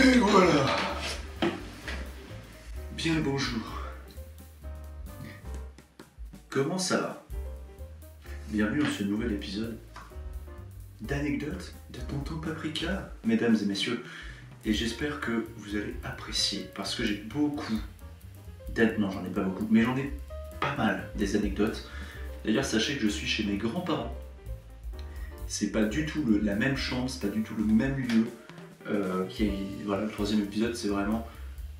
Et voilà. Bien le bonjour. Comment ça va? Bienvenue dans ce nouvel épisode d'anecdotes de Tonton Paprika, mesdames et messieurs. Et j'espère que vous allez apprécier, parce que j'ai beaucoup non, j'en ai pas beaucoup, mais j'en ai pas mal des anecdotes. D'ailleurs, sachez que je suis chez mes grands-parents. C'est pas du tout la même chambre, c'est pas du tout le même lieu. Voilà, le troisième épisode, c'est vraiment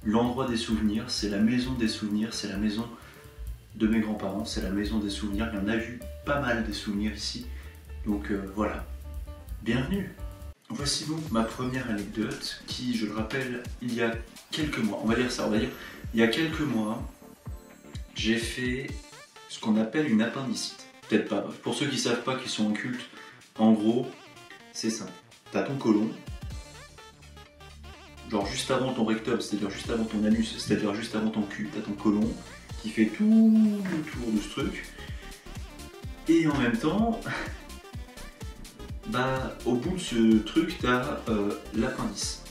l'endroit des souvenirs, c'est la maison des souvenirs, c'est la maison de mes grands-parents, c'est la maison des souvenirs. Il y en a eu pas mal des souvenirs ici. Donc voilà, bienvenue. Voici donc ma première anecdote qui, je le rappelle, il y a quelques mois, on va dire il y a quelques mois, j'ai fait ce qu'on appelle une appendicite. Peut-être pas, pour ceux qui ne savent pas, qui sont en culte, en gros, c'est simple. T'as ton côlon, genre juste avant ton rectum, c'est-à-dire juste avant ton anus, c'est-à-dire juste avant ton cul, t'as ton côlon qui fait tout le tour de ce truc. Et en même temps, au bout de ce truc, t'as l'appendice.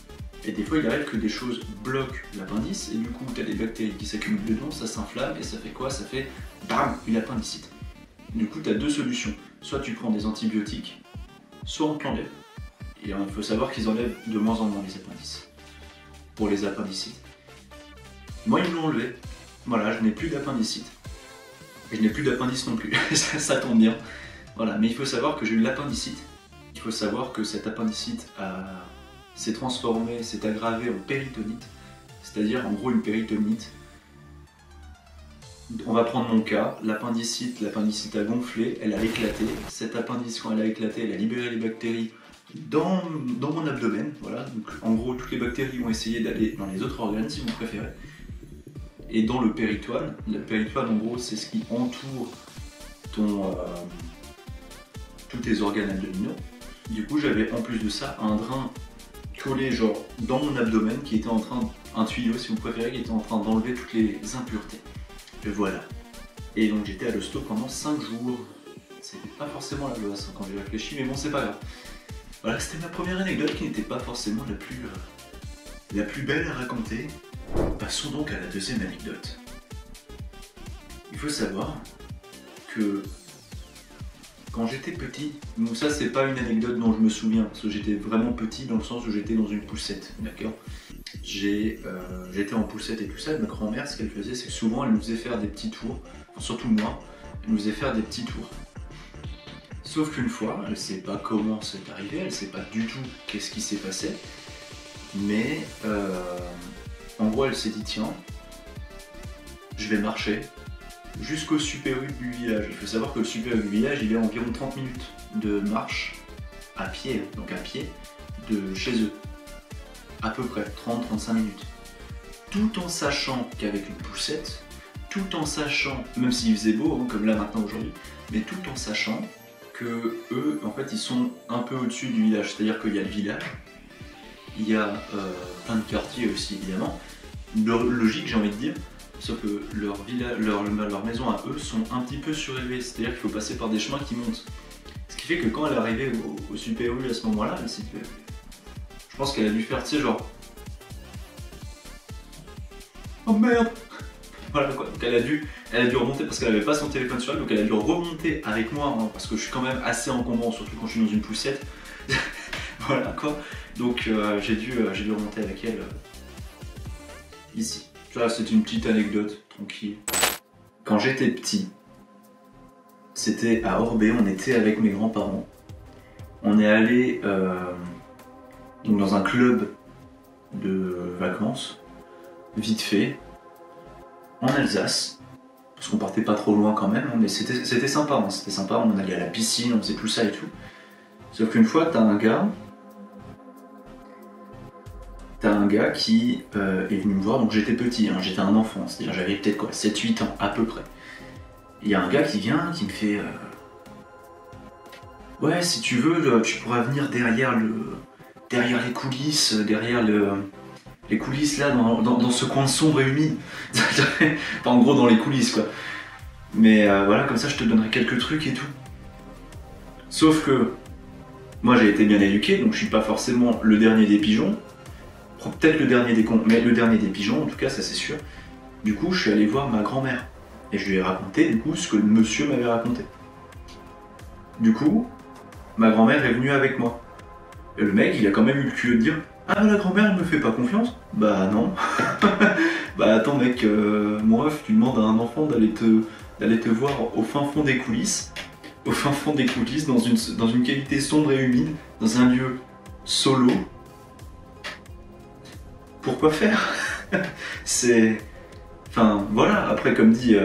Et des fois, il arrive que des choses bloquent l'appendice, et du coup, t'as des bactéries qui s'accumulent dedans, ça s'inflamme, et ça fait quoi? Ça fait BAM! Une appendicite. Du coup, t'as deux solutions. Soit tu prends des antibiotiques, soit on te l'enlève. Et il faut savoir qu'ils enlèvent de moins en moins les appendices. Pour les appendicites. Moi, ils me l'ont enlevé. Voilà, je n'ai plus d'appendicite. Et je n'ai plus d'appendice non plus. ça tombe bien. Voilà, mais il faut savoir que j'ai eu l'appendicite. Il faut savoir que cette appendicite s'est transformée, s'est aggravée en péritonite. C'est-à-dire, en gros, une péritonite. On va prendre mon cas. L'appendicite a gonflé, elle a éclaté. Cet appendice, quand elle a éclaté, elle a libéré les bactéries dans mon abdomen. Voilà. Donc, en gros, toutes les bactéries vont essayer d'aller dans les autres organes, si vous préférez. Et dans le péritoine, en gros, c'est ce qui entoure tous tes organes abdominaux. Du coup, j'avais en plus de ça un drain collé genre dans mon abdomen qui était un tuyau si vous préférez, qui était en train d'enlever toutes les impuretés. Et voilà. Et donc j'étais à l'hosto pendant 5 jours. C'était pas forcément la joie quand j'ai réfléchi, mais bon, c'est pas grave. Voilà, c'était ma première anecdote qui n'était pas forcément la plus belle à raconter. Passons donc à la deuxième anecdote. Il faut savoir que quand j'étais petit, donc ça c'est pas une anecdote dont je me souviens, parce que j'étais vraiment petit dans le sens où j'étais dans une poussette, d'accord? J'étais en poussette et tout ça, et ma grand-mère, ce qu'elle faisait, c'est que souvent elle nous faisait faire des petits tours, enfin, surtout moi, elle nous faisait faire des petits tours. Sauf qu'une fois, elle sait pas comment c'est arrivé, elle sait pas du tout qu'est-ce qui s'est passé, mais en gros elle s'est dit tiens, je vais marcher jusqu'au Super U du village. Il faut savoir que le Super U du village, il est à environ 30 minutes de marche à pied, donc à pied, de chez eux. À peu près 30-35 minutes. Tout en sachant qu'avec une poussette, tout en sachant, même s'il faisait beau, hein, comme là maintenant aujourd'hui, mais tout en sachant que eux, en fait, ils sont un peu au-dessus du village. C'est-à-dire qu'il y a le village, il y a plein de quartiers aussi évidemment. Logique, j'ai envie de dire. Sauf que leur maison à eux sont un petit peu surélevées, c'est-à-dire qu'il faut passer par des chemins qui montent. Ce qui fait que quand elle est arrivée au Super U à ce moment-là, je pense qu'elle a dû faire, tu sais, genre... Oh merde! Voilà quoi, donc elle a dû remonter parce qu'elle avait pas son téléphone sur elle, donc elle a dû remonter avec moi, hein, parce que je suis quand même assez encombrant, surtout quand je suis dans une poussette. Voilà quoi, donc j'ai dû remonter avec elle ici. Ça, c'est une petite anecdote, tranquille. Quand j'étais petit, c'était à Orbé, on était avec mes grands-parents. On est allé dans un club de vacances, vite fait, en Alsace, parce qu'on partait pas trop loin quand même, mais c'était sympa, hein, c'était sympa, on allait à la piscine, on faisait tout ça et tout. Sauf qu'une fois, t'as un gars qui est venu me voir, donc j'étais petit, hein, j'étais un enfant, c'est-à-dire j'avais peut-être quoi, 7-8 ans à peu près. Il y a un gars qui vient, qui me fait ouais, si tu veux, tu pourras venir derrière les coulisses, les coulisses là, dans ce coin sombre et humide. Enfin, en gros dans les coulisses quoi. Mais voilà, comme ça je te donnerai quelques trucs et tout. Sauf que moi j'ai été bien éduqué, donc je suis pas forcément le dernier des pigeons. peut-être le dernier des cons, mais le dernier des pigeons, en tout cas, ça c'est sûr. Du coup, je suis allé voir ma grand-mère. Et je lui ai raconté, du coup, ce que le monsieur m'avait raconté. Du coup, ma grand-mère est venue avec moi. Et le mec, il a quand même eu le culot de dire « Ah, la grand-mère, elle me fait pas confiance ?» Bah non. Bah attends mec, mon ref, tu demandes à un enfant d'aller te voir au fin fond des coulisses. Au fin fond des coulisses, dans une cavité sombre et humide, dans un lieu solo. Pourquoi faire? C'est... Enfin, voilà, après comme dit,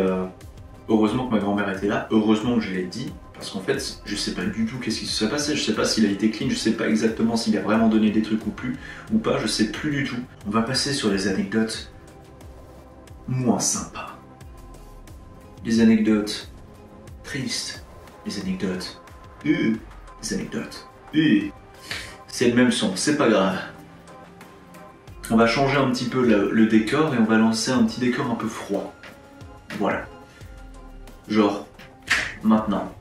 heureusement que ma grand-mère était là, heureusement que je l'ai dit, parce qu'en fait, je sais pas du tout qu'est-ce qui se serait passé, je sais pas s'il a été clean, je sais pas exactement s'il a vraiment donné des trucs ou pas, je sais plus du tout. On va passer sur les anecdotes moins sympas. Les anecdotes tristes, les anecdotes, les anecdotes, c'est le même son, c'est pas grave. On va changer un petit peu le décor et on va lancer un petit décor un peu froid. Voilà. Genre, maintenant.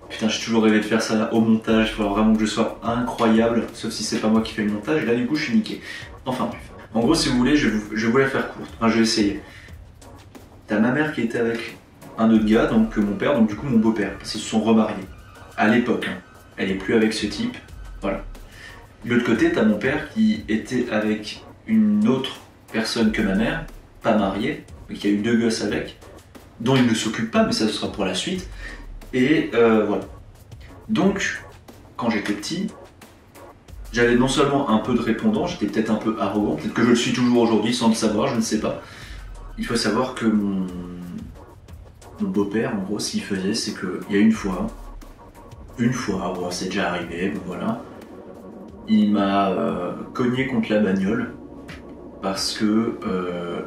Putain, j'ai toujours rêvé de faire ça au montage, il faudra vraiment que je sois incroyable, sauf si c'est pas moi qui fais le montage, et là du coup je suis niqué. Enfin bref. En gros, si vous voulez, je vais la faire courte. Enfin, je vais essayer. T'as ma mère qui était avec un autre gars, donc mon père, donc du coup mon beau-père, parce qu'ils se sont remariés. À l'époque, hein. Elle est plus avec ce type. Voilà. De l'autre côté, t'as mon père qui était avec une autre personne que ma mère, pas mariée, mais qui a eu 2 gosses avec, dont il ne s'occupe pas, mais ça ce sera pour la suite. Et voilà. Donc, quand j'étais petit, j'avais non seulement un peu de répondant, j'étais peut-être un peu arrogant, peut-être que je le suis toujours aujourd'hui sans le savoir, je ne sais pas. Il faut savoir que mon beau-père, en gros, ce qu'il faisait, c'est qu'il y a une fois, bon, c'est déjà arrivé, bon voilà, il m'a cogné contre la bagnole parce que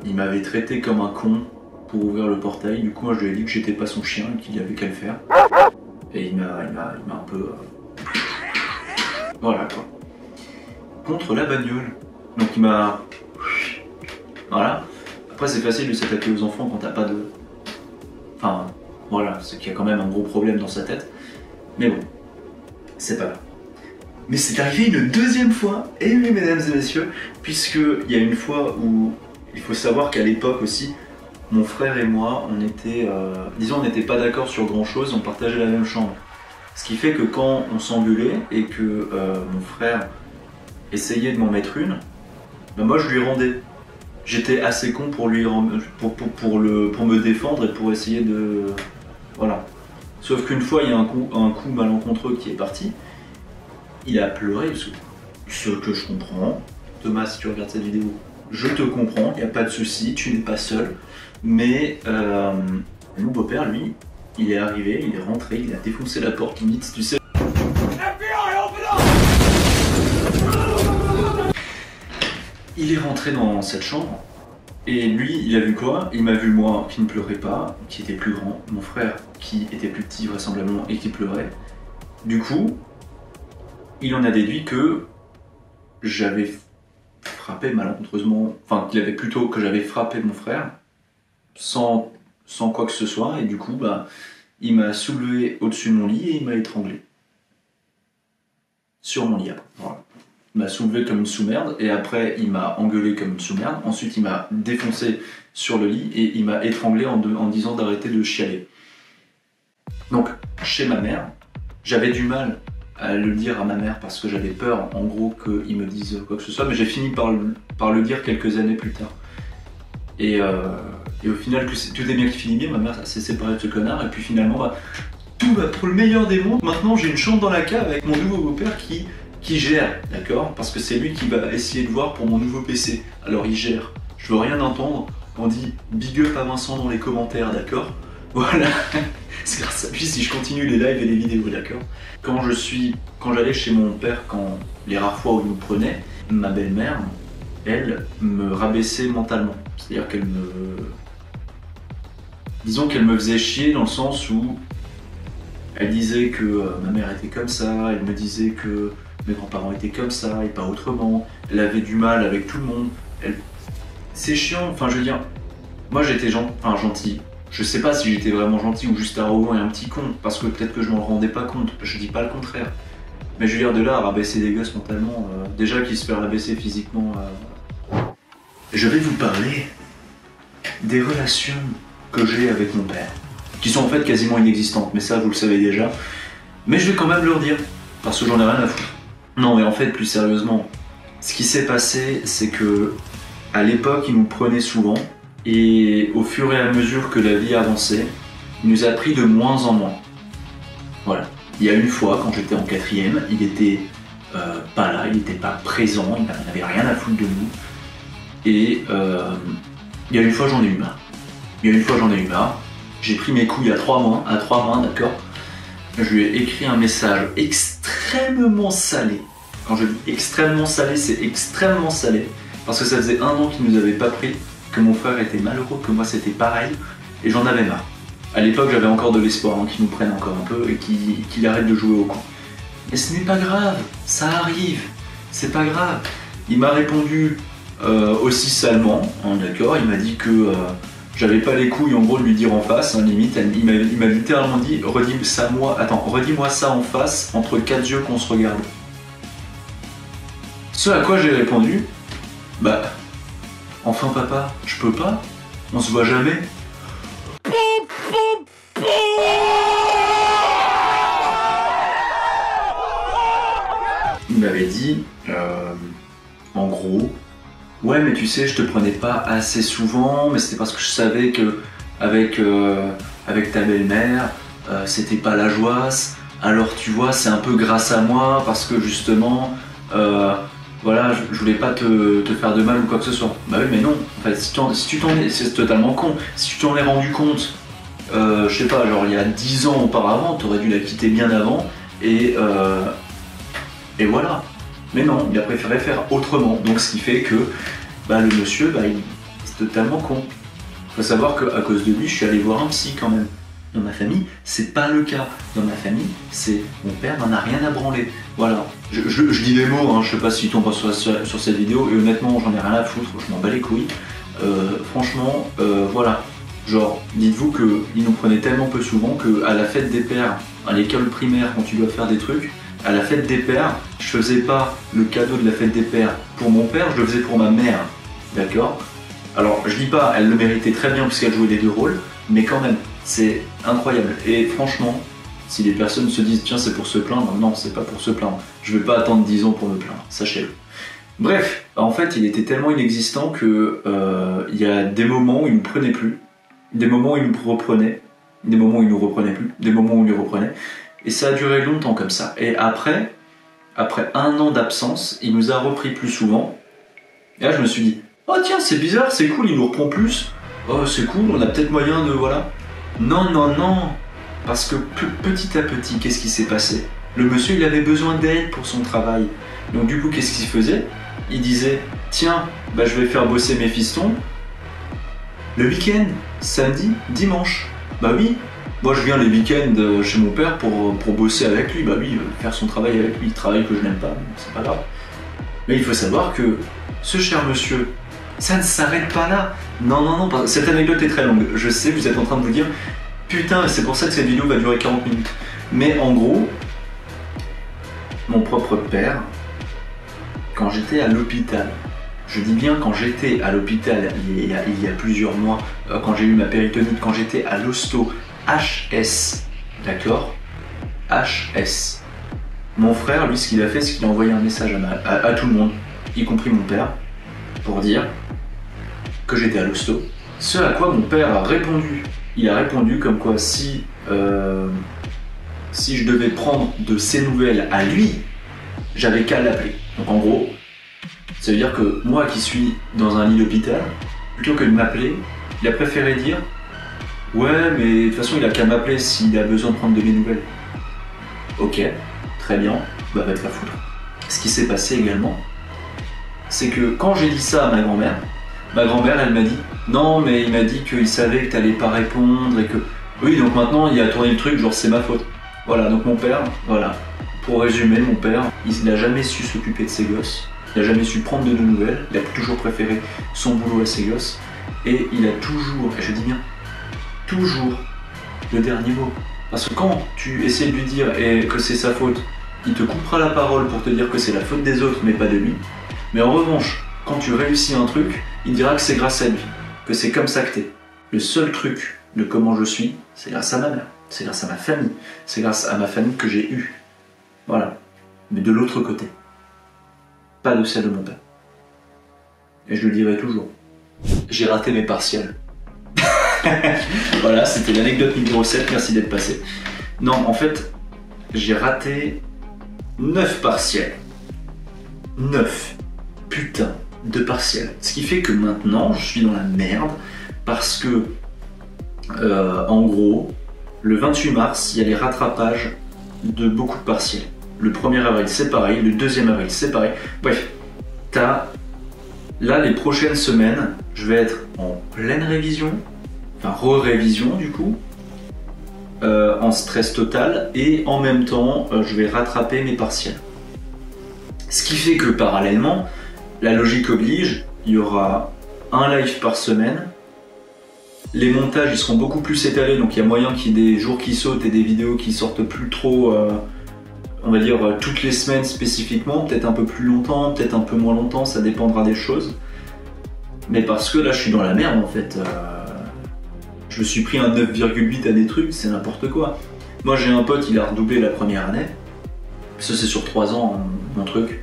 il m'avait traité comme un con pour ouvrir le portail. Du coup, moi, je lui ai dit que j'étais pas son chien et qu'il y avait qu'à le faire. Et il m'a un peu... Voilà, quoi. Contre la bagnole. Donc il m'a... Voilà. Après, c'est facile de s'attaquer aux enfants quand t'as pas de... Enfin, voilà, c'est qu'il y a quand même un gros problème dans sa tête. Mais bon, c'est pas grave. Mais c'est arrivé une deuxième fois, et oui, mesdames et messieurs, puisqu'il y a une fois où il faut savoir qu'à l'époque aussi, mon frère et moi, on était, disons, on n'était pas d'accord sur grand chose, on partageait la même chambre. Ce qui fait que quand on s'engueulait et que mon frère essayait de m'en mettre une, ben moi je lui rendais. J'étais assez con pour lui pour me défendre et pour essayer de... Voilà. Sauf qu'une fois, il y a un coup malencontreux qui est parti. Il a pleuré, ce que je comprends. Thomas, si tu regardes cette vidéo, je te comprends, il n'y a pas de souci, tu n'es pas seul. Mais mon beau-père, lui, il est arrivé, il est rentré, il a défoncé la porte limite, tu sais. Il est rentré dans cette chambre. Et lui, il a vu quoi? Il m'a vu moi qui ne pleurais pas, qui était plus grand, mon frère qui était plus petit vraisemblablement et qui pleurait. Du coup, il en a déduit que j'avais frappé malencontreusement, enfin qu'il avait plutôt que j'avais frappé mon frère sans quoi que ce soit, et du coup, bah, il m'a soulevé au-dessus de mon lit et il m'a étranglé. Sur mon lit, voilà. Il m'a soulevé comme une sous-merde, et après il m'a engueulé comme une sous-merde, ensuite il m'a défoncé sur le lit et il m'a étranglé en disant d'arrêter de chialer. Donc, chez ma mère, j'avais du mal à le dire à ma mère parce que j'avais peur en gros qu'il me dise quoi que ce soit, mais j'ai fini par le dire quelques années plus tard. Et au final, tout est bien qui finit bien, ma mère s'est séparée de ce connard, et puis finalement, bah, tout va pour le meilleur des mondes. Maintenant j'ai une chambre dans la cave avec mon nouveau beau-père qui gère, d'accord? Parce que c'est lui qui va essayer de voir pour mon nouveau PC. Alors il gère. Je veux rien entendre. On dit big up à Vincent dans les commentaires, d'accord? Voilà. C'est grâce à lui si je continue les lives et les vidéos, d'accord? Quand j'allais chez mon père, les rares fois où il me prenait, ma belle-mère, elle, me rabaissait mentalement. C'est-à-dire qu'elle me... Disons qu'elle me faisait chier dans le sens où elle disait que ma mère était comme ça, elle me disait que mes grands-parents étaient comme ça et pas autrement. Elle avait du mal avec tout le monde. C'est chiant, enfin je veux dire, moi j'étais gentil. Je sais pas si j'étais vraiment gentil ou juste arrogant et un petit con, parce que peut-être que je m'en rendais pas compte, je dis pas le contraire. Mais je veux dire, de là à rabaisser des gosses mentalement, déjà qu'ils se perdent rabaisser physiquement. Je vais vous parler des relations que j'ai avec mon père, qui sont en fait quasiment inexistantes, mais ça vous le savez déjà. Mais je vais quand même leur dire, parce que j'en ai rien à foutre. Non mais en fait, plus sérieusement, ce qui s'est passé, c'est que à l'époque, il nous prenait souvent, et au fur et à mesure que la vie avançait, il nous a pris de moins en moins. Voilà. Il y a une fois, quand j'étais en 4e, il était pas là, il n'était pas présent, il n'avait rien à foutre de nous. Et il y a une fois, j'en ai eu marre. J'ai pris mes couilles à trois mains, d'accord. Je lui ai écrit un message extrêmement salé. Quand je dis extrêmement salé, c'est extrêmement salé. Parce que ça faisait 1 an qu'il nous avait pas pris, que mon frère était malheureux, que moi c'était pareil. Et j'en avais marre. À l'époque, j'avais encore de l'espoir qu'ils nous prennent encore un peu et qu'il arrête de jouer au con. Mais ce n'est pas grave, ça arrive, c'est pas grave. Il m'a répondu aussi salement, hein, d'accord. Il m'a dit que j'avais pas les couilles en gros de lui dire en face, hein, limite. Il m'a littéralement dit redis-moi ça en face, entre 4 yeux qu'on se regarde. Ce à quoi j'ai répondu, bah, enfin papa, je peux pas, on se voit jamais. Il m'avait dit, en gros, ouais mais tu sais, je te prenais pas assez souvent, mais c'était parce que je savais que avec ta belle-mère, c'était pas la joie. Alors tu vois, c'est un peu grâce à moi, parce que justement, voilà, je voulais pas te faire de mal ou quoi que ce soit. Bah oui mais non, en fait, si tu t'en es, c'est totalement con, si tu t'en es rendu compte, je sais pas, genre il y a 10 ans auparavant, t'aurais dû la quitter bien avant, et voilà. Mais non, il a préféré faire autrement. Donc ce qui fait que bah, le monsieur, bah, c'est totalement con. Faut savoir qu'à cause de lui, je suis allé voir un psy quand même. Dans ma famille, c'est pas le cas. Dans ma famille, c'est mon père n'en a rien à branler. Voilà. Je dis des mots, hein, je sais pas si tu tombes sur cette vidéo, et honnêtement, j'en ai rien à foutre, je m'en bats les couilles. Franchement, voilà. Genre, dites-vous qu'il nous prenait tellement peu souvent qu'à la fête des pères, à l'école primaire, quand tu dois faire des trucs, à la fête des pères, je faisais pas le cadeau de la fête des pères pour mon père, je le faisais pour ma mère. D'accord? Alors, je dis pas, elle le méritait très bien puisqu'elle jouait les 2 rôles, mais quand même, c'est incroyable. Et franchement, si les personnes se disent, tiens, c'est pour se plaindre, non, c'est pas pour se plaindre. Je vais pas attendre 10 ans pour me plaindre, sachez-le. Bref, en fait, il était tellement inexistant que il y a des moments où il nous prenait plus, des moments où il nous reprenait, des moments où il nous reprenait plus, des moments où il nous reprenait. Et ça a duré longtemps comme ça. Et après 1 an d'absence, il nous a repris plus souvent. Et là, je me suis dit, oh tiens, c'est bizarre, c'est cool, il nous reprend plus. Oh, c'est cool, on a peut-être moyen de... voilà. Non, non, non. Parce que petit à petit, qu'est-ce qui s'est passé? Le monsieur, il avait besoin d'aide pour son travail. Donc du coup, qu'est-ce qu'il faisait? Il disait, tiens, bah, je vais faire bosser mes fistons le week-end, samedi, dimanche. Bah oui. Moi je viens les week-ends chez mon père pour bosser avec lui, bah oui, faire son travail avec lui, travail que je n'aime pas, c'est pas grave. Mais il faut savoir que ce cher monsieur, ça ne s'arrête pas là. Non, non, non, cette anecdote est très longue. Je sais, vous êtes en train de vous dire, putain, c'est pour ça que cette vidéo va durer 40 minutes. Mais en gros, mon propre père, quand j'étais à l'hôpital, je dis bien quand j'étais à l'hôpital il y a plusieurs mois, quand j'ai eu ma péritonite, quand j'étais à l'hosto, HS, d'accord? HS. Mon frère, lui, ce qu'il a fait, c'est qu'il a envoyé un message à tout le monde, y compris mon père, pour dire que j'étais à l'hosto. Ce à quoi mon père a répondu. Il a répondu comme quoi si je devais prendre de ses nouvelles à lui, j'avais qu'à l'appeler. Donc en gros, ça veut dire que moi qui suis dans un lit d'hôpital, plutôt que de m'appeler, il a préféré dire ouais, mais de toute façon, il a qu'à m'appeler s'il a besoin de prendre de mes nouvelles. Ok, très bien, bah va te la foutre. Ce qui s'est passé également, c'est que quand j'ai dit ça à ma grand-mère, elle m'a dit non, mais il m'a dit qu'il savait que t'allais pas répondre et que. Oui, donc maintenant, il a tourné le truc, genre c'est ma faute. Voilà, donc mon père, voilà. Pour résumer, mon père, il n'a jamais su s'occuper de ses gosses, il n'a jamais su prendre de nos nouvelles, il a toujours préféré son boulot à ses gosses, et il a toujours, et je dis bien, toujours le dernier mot. Parce que quand tu essaies de lui dire que c'est sa faute, il te coupera la parole pour te dire que c'est la faute des autres mais pas de lui. Mais en revanche, quand tu réussis un truc, il dira que c'est grâce à lui, que c'est comme ça que t'es. Le seul truc de comment je suis, c'est grâce à ma mère, c'est grâce à ma famille, c'est grâce à ma famille que j'ai eue. Voilà. Mais de l'autre côté. Pas de celle de mon père. Et je le dirai toujours. J'ai raté mes partiels. Voilà, c'était l'anecdote numéro 7, merci d'être passé. Non, en fait, j'ai raté 9 partiels. 9 putain de partiels. Ce qui fait que maintenant, je suis dans la merde parce que, en gros, le 28 mars, il y a les rattrapages de beaucoup de partiels. Le 1er avril, c'est pareil. Le 2e avril, c'est pareil. Bref, t'as... Là, les prochaines semaines, je vais être en pleine révision, enfin re-révision du coup, en stress total, et en même temps, je vais rattraper mes partiels. Ce qui fait que parallèlement, la logique oblige, il y aura un live par semaine. Les montages, ils seront beaucoup plus étalés, donc il y a moyen qu'il y ait des jours qui sautent et des vidéos qui sortent plus trop, on va dire, toutes les semaines spécifiquement, peut-être un peu plus longtemps, peut-être un peu moins longtemps, ça dépendra des choses. Mais parce que là, je suis dans la merde en fait. Je me suis pris un 9,8 à des trucs, c'est n'importe quoi. Moi, j'ai un pote, il a redoublé la première année. Ça, c'est sur 3 ans, mon truc.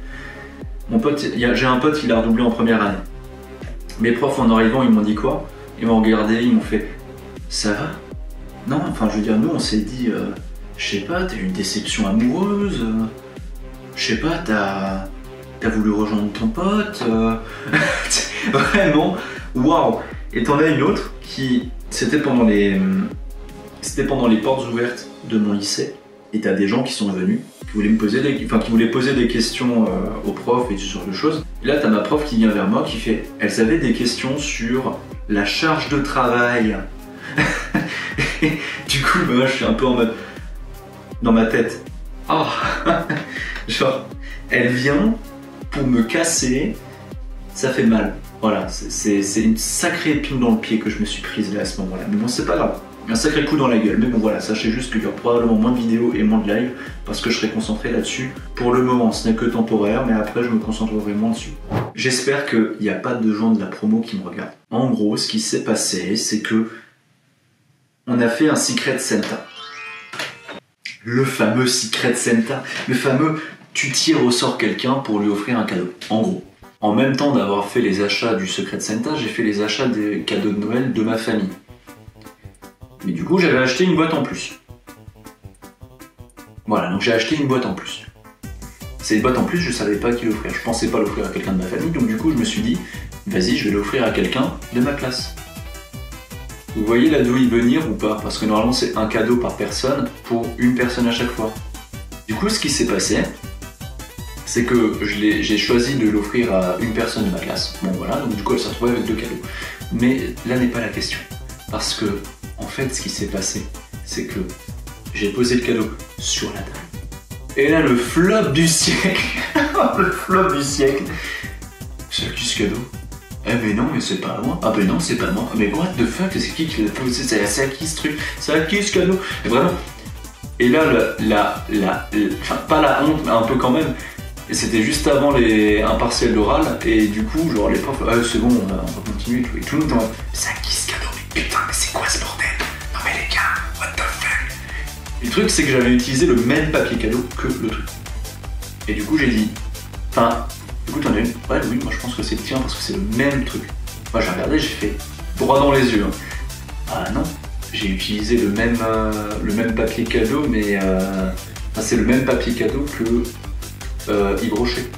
J'ai un pote, il a redoublé en première année. Mes profs, en arrivant, ils m'ont dit quoi? Ils m'ont regardé, ils m'ont fait « Ça va ?» Non, enfin, je veux dire, nous, on s'est dit je sais pas, t'as eu une déception amoureuse, je sais pas, t'as voulu rejoindre ton pote, vraiment, waouh. Et t'en as une autre qui, c'était pendant les portes ouvertes de mon lycée, et t'as des gens qui sont venus, qui voulaient poser des questions aux profs et ce genre de choses. Et là, t'as ma prof qui vient vers moi, qui fait, elle avait des questions sur la charge de travail. Du coup, moi, je suis un peu en mode, dans ma tête, oh. Genre, elle vient pour me casser, ça fait mal. Voilà, c'est une sacrée épine dans le pied que je me suis prise là à ce moment-là. Mais bon, c'est pas grave, un sacré coup dans la gueule. Mais bon, voilà, sachez juste qu'il y aura probablement moins de vidéos et moins de live parce que je serai concentré là-dessus. Pour le moment, ce n'est que temporaire, mais après, je me concentrerai moins dessus. J'espère qu'il n'y a pas de gens de la promo qui me regardent. En gros, ce qui s'est passé, c'est que on a fait un Secret Santa. Le fameux Secret Santa, le fameux tu tires au sort quelqu'un pour lui offrir un cadeau. En gros, en même temps d'avoir fait les achats du Secret Santa, j'ai fait les achats des cadeaux de Noël de ma famille. Mais du coup, j'avais acheté une boîte en plus. Voilà, donc j'ai acheté une boîte en plus. Cette boîte en plus, je savais pas qui l'offrir. Je pensais pas l'offrir à quelqu'un de ma famille, donc du coup, je me suis dit, vas-y, je vais l'offrir à quelqu'un de ma classe. Vous voyez là d'où il venir ou pas? Parce que normalement c'est un cadeau par personne pour une personne à chaque fois. Du coup ce qui s'est passé, c'est que j'ai choisi de l'offrir à une personne de ma classe. Bon voilà, donc du coup elle s'est retrouvée avec 2 cadeaux. Mais là n'est pas la question. Parce que en fait ce qui s'est passé, c'est que j'ai posé le cadeau sur la table. Et là le flop du siècle, le flop du siècle. C'est qui ce cadeau? Eh mais non, mais c'est pas moi. Ah ben non, c'est pas moi. Mais what the fuck, c'est qui l'a posé? C'est à qui ce truc? C'est à qui ce cadeau? Et vraiment. Et là, enfin pas la honte, mais un peu quand même. Et c'était juste avant un partiel d'oral. Et du coup, genre les profs, c'est bon, on va continuer. Et tout le monde en c'est à qui ce cadeau? Mais putain, mais c'est quoi ce bordel? Non mais les gars, what the fuck? Et le truc, c'est que j'avais utilisé le même papier cadeau que le truc. Et du coup, j'ai dit, enfin. Écoute, t'en as une? Ouais, oui, moi je pense que c'est le tien parce que c'est le même truc. Moi j'ai regardé, j'ai fait droit dans les yeux. Hein. Ah non, j'ai utilisé le même papier cadeau, mais enfin, c'est le même papier cadeau que Yves Rocher.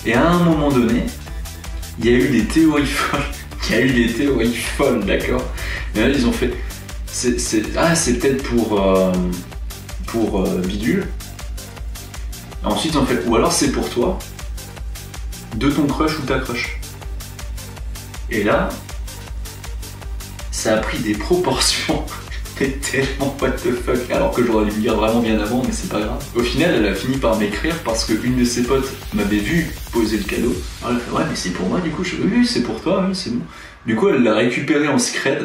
Et à un moment donné, il y a eu des théories folles. Il y a eu des théories folles, d'accord? Mais là, ils ont fait. C'est peut-être pour bidule. Et ensuite, ils ont fait. Ou alors c'est pour toi. De ton crush ou ta crush. Et là, ça a pris des proportions tellement what the fuck, alors que j'aurais dû le dire vraiment bien avant, mais c'est pas grave. Au final, elle a fini par m'écrire parce qu'une de ses potes m'avait vu poser le cadeau. Alors elle a fait, ouais, mais c'est pour moi, du coup, oui, c'est pour toi, oui, c'est bon. Du coup, elle l'a récupéré en secret.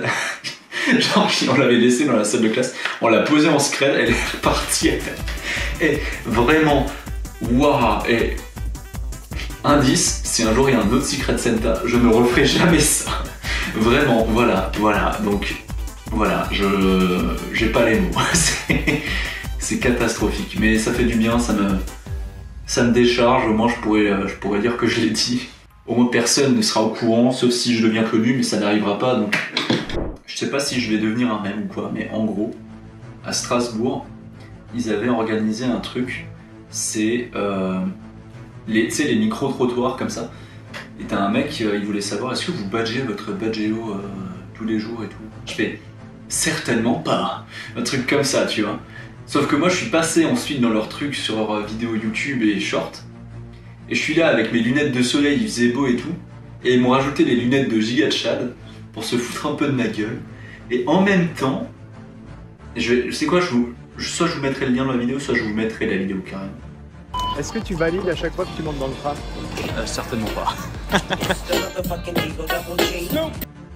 Genre, on l'avait laissée dans la salle de classe, on l'a posée en scred, elle est repartie. Et vraiment, waouh. Et indice, si un jour il y a un autre Secret Santa, je ne referai jamais ça. Vraiment, voilà. Donc, voilà, j'ai pas les mots. C'est catastrophique, mais ça fait du bien, ça me décharge. Au moins, je pourrais dire que je l'ai dit. Au moins, personne ne sera au courant, sauf si je deviens connu, mais ça n'arrivera pas. Donc, je sais pas si je vais devenir un mème ou quoi, mais en gros, à Strasbourg, ils avaient organisé un truc. C'est les micro-trottoirs comme ça. Et t'as un mec, il voulait savoir, est-ce que vous badgez votre badgéo tous les jours et tout? Je fais, certainement pas. Un truc comme ça, tu vois. Sauf que moi, je suis passé ensuite dans leur truc sur leur vidéo YouTube et short. Et je suis là avec mes lunettes de soleil, il faisait beau et tout. Et ils m'ont rajouté les lunettes de Giga Chad pour se foutre un peu de ma gueule. Et en même temps, c'est quoi, soit je vous mettrai le lien dans la vidéo, soit je vous mettrai la vidéo carrément. Est-ce que tu valides à chaque fois que tu montes dans le tram? Certainement pas.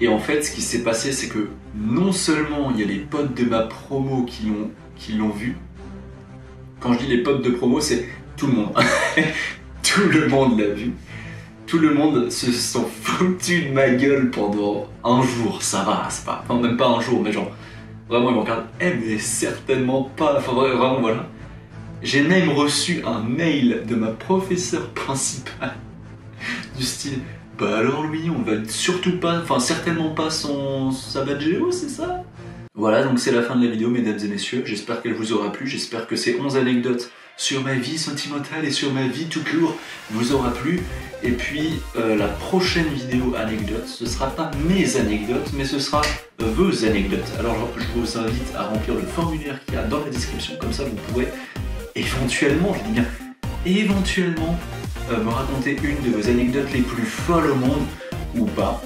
Et en fait, ce qui s'est passé, c'est que non seulement il y a les potes de ma promo qui l'ont vu. Quand je dis les potes de promo, c'est tout le monde. Tout le monde l'a vu. Tout le monde se sont foutus de ma gueule pendant un jour. Ça va, c'est pas... Enfin, même pas un jour, mais genre... Vraiment, ils m'ont regardé. Mais certainement pas. Enfin, vraiment, voilà. J'ai même reçu un mail de ma professeure principale du style bah alors Louis, on va surtout pas, enfin certainement pas sa badgéo, c'est ça? Voilà, donc c'est la fin de la vidéo, mesdames et messieurs. J'espère qu'elle vous aura plu. J'espère que ces 11 anecdotes sur ma vie sentimentale et sur ma vie tout court vous aura plu. Et puis la prochaine vidéo anecdote, ce sera pas mes anecdotes, mais ce sera vos anecdotes. Alors je vous invite à remplir le formulaire qu'il y a dans la description, comme ça vous pourrez éventuellement, je dis bien éventuellement, me raconter une de vos anecdotes les plus folles au monde, ou pas.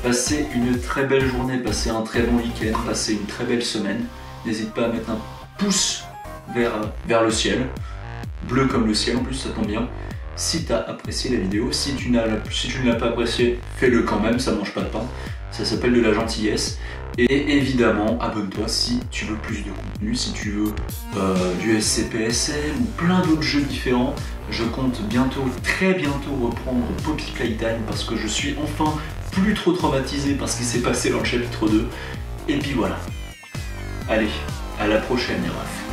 Passez une très belle journée, passez un très bon week-end, passez une très belle semaine. N'hésite pas à mettre un pouce vers le ciel, bleu comme le ciel en plus, ça tombe bien. Si tu as apprécié la vidéo, si tu ne l'as pas apprécié, fais-le quand même, ça mange pas de pain. Ça s'appelle de la gentillesse. Et évidemment, abonne-toi si tu veux plus de contenu, si tu veux du SCPSL ou plein d'autres jeux différents. Je compte bientôt, très bientôt reprendre Poppy Playtime parce que je suis enfin plus trop traumatisé par ce qui s'est passé dans le chapitre 2. Et puis voilà. Allez, à la prochaine les refs.